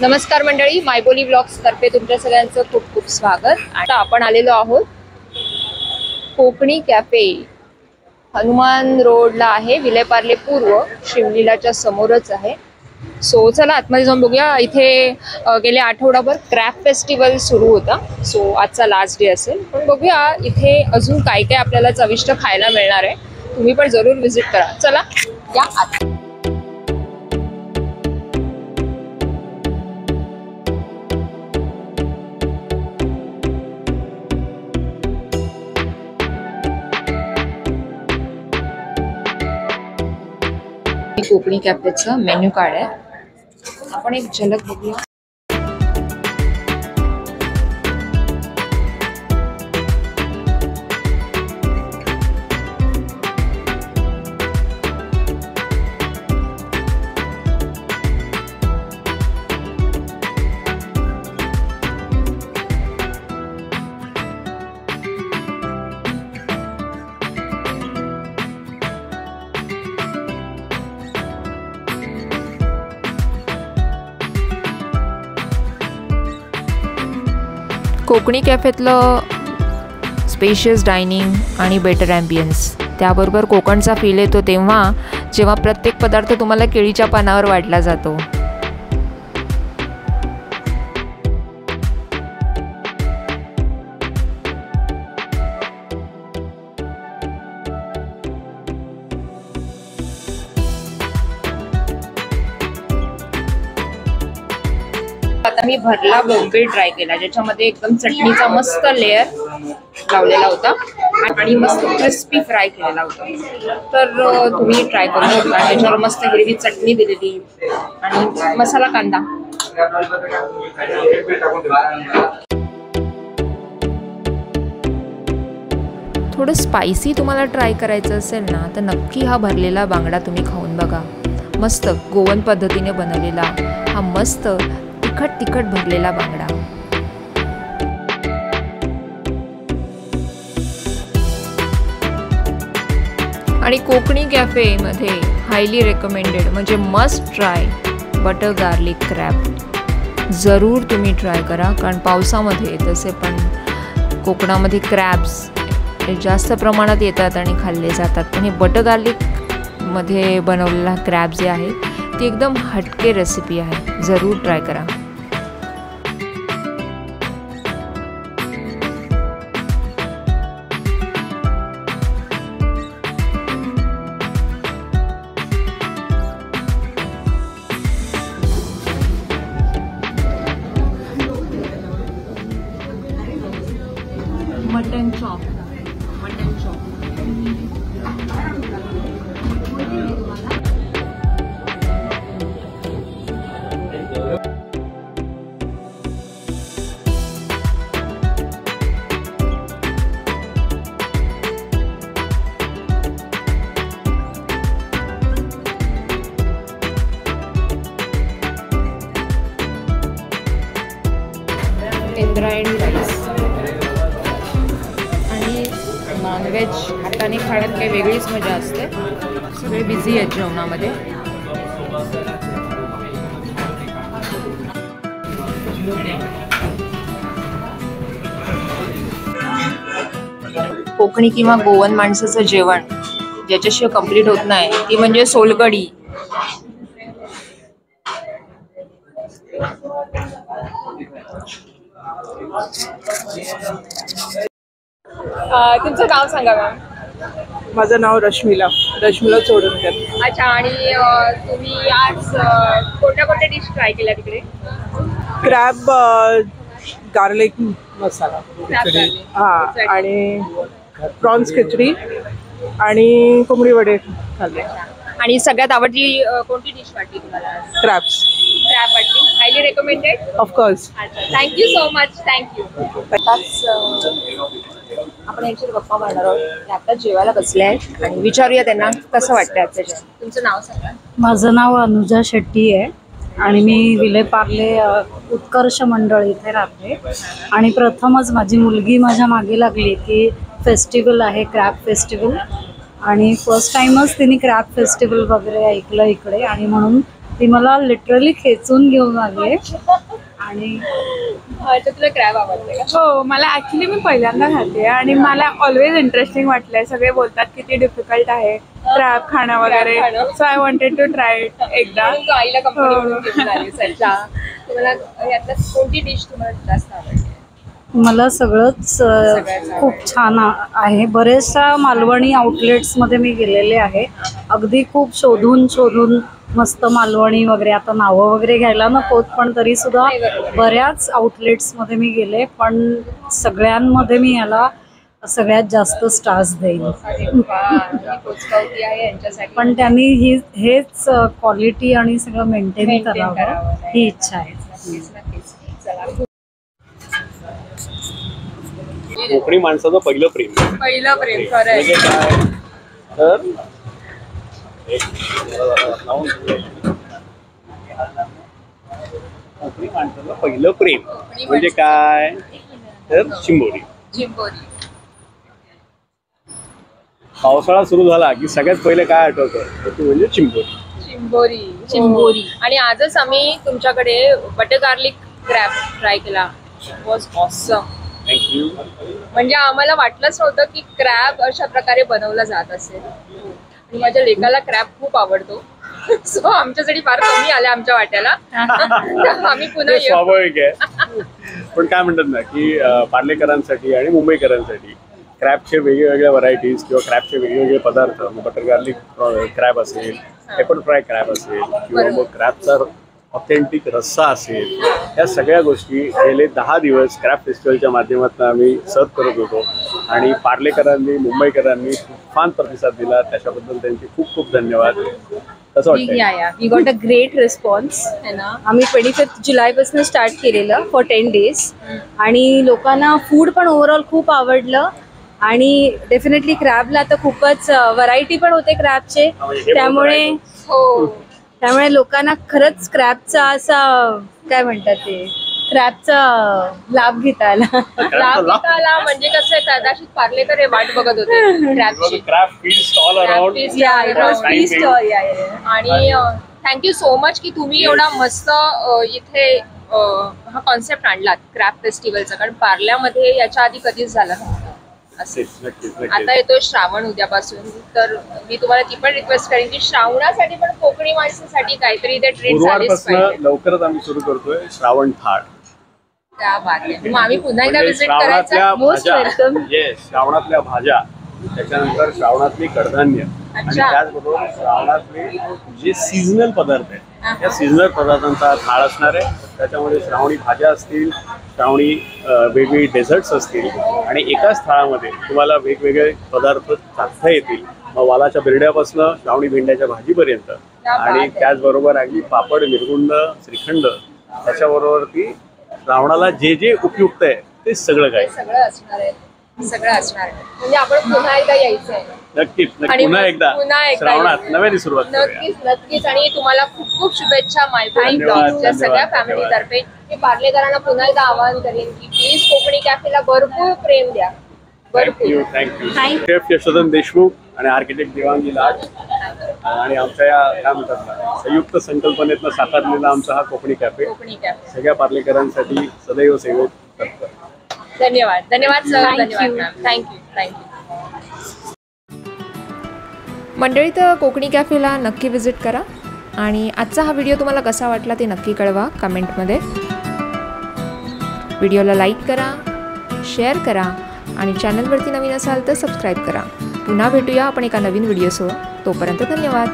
नमस्कार मंडळी, मायबोली ब्लॉग्स तर्फे तुमच्या सगळ्यांचं खूप खूप स्वागत। आता आपण आलेलो आहोत कोकणी कॅफे, हनुमान रोडला आहे, विलेपार्ले पूर्व, शिवलीलाच्या समोरच आहे। सो चला आतमध्ये जाऊन बघूया। इथे गेले आठवडाभर क्रॅफ्ट फेस्टिवल सुरू होता, सो आजचा लास्ट डे असेल, पण बघूया इथे अजून काय काय आपल्याला चविष्ट खायला मिळणार आहे। तुम्ही पण जरूर व्हिजिट करा। चला या आत। कोकणी कॅफेचं मेन्यू कार्ड आहे, आपण एक झलक बघूया। कोकणी कॅफेतलं स्पेशियस डायनिंग आणि बेटर ॲम्बियन्स, त्याबरोबर कोकणचा फील येतो तेव्हा जेव्हा प्रत्येक पदार्थ तुम्हाला केळीच्या पानावर वाढला जातो। आता मी भरला बोंबील ट्राय केला, ज्याच्यामध्ये एकदम चटणीचा मस्त लेअर लावलेला होता आणि मस्त क्रिस्पी फ्राय केलेला होता। तर तुम्ही ट्राय करू शकता। त्याच्यावर मस्त हिरवी चटणी दिलेली आणि मसाला कांदा। थोडं स्पायसी तुम्हाला ट्राय करायचं असेल ना, तर नक्की हा भरलेला बांगडा तुम्ही खाऊन बघा। मस्त गोवन पद्धतीने बनवलेला हा मस्त तिखट भरलेला बांगडा। आणि कोकणी कॅफे मध्ये हायली रेकमेंडेड म्हणजे must try butter garlic crab. जरूर तुम्ही ट्राय करा, कारण पावसामध्ये तसे पण कोकणामध्ये क्रॅब्स जास्त प्रमाणात येतात आणि खाल्ले जातात, पण हे बटर गार्लिक मध्ये बनवलेला क्रॅब जे आहे ती एकदम हटके रेसिपी आहे, जरूर ट्राय करा। Mutton chop, mutton chop Indrayani rice आणि नॉनव्हेज हाताने खाण्यात काही वेगळीच मजा असते। सगळे बिझी आहेत जेवणामध्ये। कोकणी किंवा गोवन माणसाचं जेवण ज्याच्याशिवाय कंप्लीट होत नाही ती म्हणजे सोलकढी। तुमचं नाव सांगा मॅम। माझं नाव रश्मिला चोडणकर। अच्छा, आणि तुम्ही आज कोणत्या कोणत्या डिश ट्राय केल्या तिकडे? क्रॅब गार्लिक मसाला हां, आणि प्रॉन्स खिचडी आणि कोंबडी वडे खाल्ले। आणि सगळ्यात आवडली कोणती डिश वाटली तुम्हाला? क्रॅब वाटली, highly recommended of course. Thank you so much, thank you. आपण यांच्याशी गप्पा मारणार आहोत। आता जेवायला बसले आहेत आणि विचारूया त्यांना कसं वाटतं आजचं जेवण। तुमचं नाव सांगा। माझं नाव अनुजा शेट्टी आहे आणि मी विलेपार्ले उत्कर्ष मंडळ इथे राहते। आणि प्रथमच माझी मुलगी माझ्या मागे लागली की फेस्टिवल आहे क्रॅब फेस्टिवल, आणि फर्स्ट टाइमच तिने क्रॅब फेस्टिवल वगैरे ऐकलं इकडे, आणि म्हणून ती मला लिटरली खेचून घेऊन आली आणि अच्छा, तुला क्रॅब आवडते का? हो, मला ऍक्च्युली मी पहिल्यांदा खाते आणि मला ऑलवेज इंटरेस्टिंग वाटलंय. सगळे बोलतात की ते डिफिकल्ट आहे क्रॅब खाणं वगैरे, so I wanted to try it एकदा. म्हणून तू आईला कंपनी घेऊन आलीस. अच्छा, तुम्हाला यातलं कोणती डिश तुम्हाला जास्त आवडते? मला सगळंच खूप छान आहे. बरेचशा मालवणी आउटलेट्समध्ये मी गेलेले आहे. अगदी खूप शोधून मस्त मालवणी वगैरे, आता नावं वगैरे घ्यायला नकोत, पण तरी सुद्धा बऱ्याच आउटलेट्समध्ये मी गेले, पण सगळ्यांमध्ये मी याला सगळ्यात जास्त स्टार्स देईन. पोचपावती आहे यांच्यासाठी. पण त्यांनी हेच क्वालिटी आणि सगळं मेंटेन करावं ही इच्छा आहे. नक्कीच, नक्कीच. चला. कोकणी माणसाचं पहिलं प्रेम पहिलं प्रेम खरं आहे. म्हणजे काय तर कोकणी माणसाचं पहिलं प्रेम म्हणजे काय तर चिंबोरी. चिंबोरी. पावसाळा सुरू झाला की सगळ्यात पहिले काय आठवतं ते म्हणजे चिंबोरी. चिंबोरी. आणि आजच आम्ही तुमच्याकडे बटर गार्लिक क्रॅब ट्राय केला. It was awesome. थँक्यू. म्हणजे आम्हाला वाटलंच नव्हतं की क्रॅब अशा प्रकारे बनवला जात असेल. आणि माझ्या लेकाला क्रॅब खूप आवडतो, सो आमच्यासाठी फार कमी आल्या आमच्या वाट्याला. आम्ही पुन्हा येऊ. स्वाभाविक आहे. पण काय म्हणतात ना की पार्लेकरांसाठी आणि मुंबईकरांसाठी क्रॅबचे वेगवेगळ्या व्हरायटीज किंवा क्रॅबचे वेगवेगळे पदार्थ, बटर गार्लिक क्रॅब असेल, पेपर फ्राय क्रॅब असेल किंवा मग क्रॅबचा ऑथेंटिक रस्सा असेल, या सगळ्या गोष्टी गेले 10 दिवस क्रॅब फेस्टिवलच्या माध्यमातून आम्ही सर्व करत होतो. आणि पार्लेकरांनी, मुंबईकरांनी छान प्रतिसाद दिला, त्याच्याबद्दल त्यांचे खूप खूप धन्यवाद. कसं वाटतं? We got a great response. आम्ही 25 जुलैपासून स्टार्ट केलेलं फॉर 10 days आणि लोकांना फूड पण ओव्हरऑल खूप आवडलं. आणि डेफिनेटली क्रॅबला तर खूपच व्हरायटी पण होते क्रॅबचे, त्यामुळे लोकांना खरंच क्रॅबचा असा काय म्हणतात ते क्रॅबचा लाभ घेता आला. म्हणजे कसं आहे, कदाचित पार्लेकर हे वाट बघत होते क्रॅबची. आणि थँक्यू सो मच की तुम्ही एवढा मस्त इथे हा कॉन्सेप्ट आणलात क्रॅब फेस्टिवलचा, कारण पार्ल्यामध्ये याच्या आधी कधीच झाला नव्हता. आता येतो श्रावण उद्यापासून, तर मी तुम्हाला ती पण रिक्वेस्ट करेन की श्रावणासाठी पण कोकणी माणसासाठी काहीतरी इथे ट्रेंड झालीच पाहिजे. लवकरच आम्ही सुरू करतोय श्रावण थाळ. त्या बात आहे. मग आम्ही पुन्हा एकदा विजिट करायचं. श्रावणातल्या भाज्या, त्याच्यानंतर श्रावणातली कडधान्य आणि त्याचबरोबर श्रावणातले जे सीझनल पदार्थ आहेत, त्या सीझनल पदार्थांचा थाळ असणार आहे. त्याच्यामध्ये श्रावणी भाज्या असतील, श्रावणी वेगवेगळी डेझर्ट्स असतील आणि एकाच थाळामध्ये तुम्हाला वेगवेगळे पदार्थ चाखता येतील. मग वालाच्या बिरड्यापासून श्रावणी भेंड्याच्या भाजीपर्यंत, आणि त्याचबरोबर अगदी पापड, मिरगुंड, श्रीखंड, त्याच्याबरोबर श्रावणाला जे जे उपयुक्त आहे ते सगळं काय सगळं असणार आहे. म्हणजे आपण पुन्हा एकदा यायचं आहे. नक्कीच. पुन्हा एकदा श्रावणात नव्याने सुरुवात करूया. नक्कीच. आणि तुम्हाला खूप खूप शुभेच्छा मायबोली ब्लॉग्सच्या सगळ्या फॅमिलीतर्फे. मी पार्लेकरांना पुन्हा एकदा आवाहन करेन की प्लीज कोकणी कॅफेला भरपूर प्रेम द्या. थँक्यू. शेफ यशोधन देशमुख आणि आर्किटेक्ट देवांगी लाड आणि आमच्या या काय म्हणतात ना संयुक्त संकल्पनेतनं साकारलेला आमचा हा कोकणी कॅफे सगळ्या पार्लेकरांसाठी सदैव सेवेत तत्पर. धन्यवाद सर. धन्यवाद. थँक्यू. मंडळी, तर कोकणी कॅफेला नक्की विजिट करा. आणि आजचा हा व्हिडिओ तुम्हाला कसा वाटला ते नक्की कळवा कमेंटमध्ये. व्हिडिओला लाईक करा, शेअर करा आणि चॅनलवरती नवीन असाल तर सबस्क्राईब करा. पुन्हा भेटूया आपण एका नवीन व्हिडिओसह. तोपर्यंत धन्यवाद.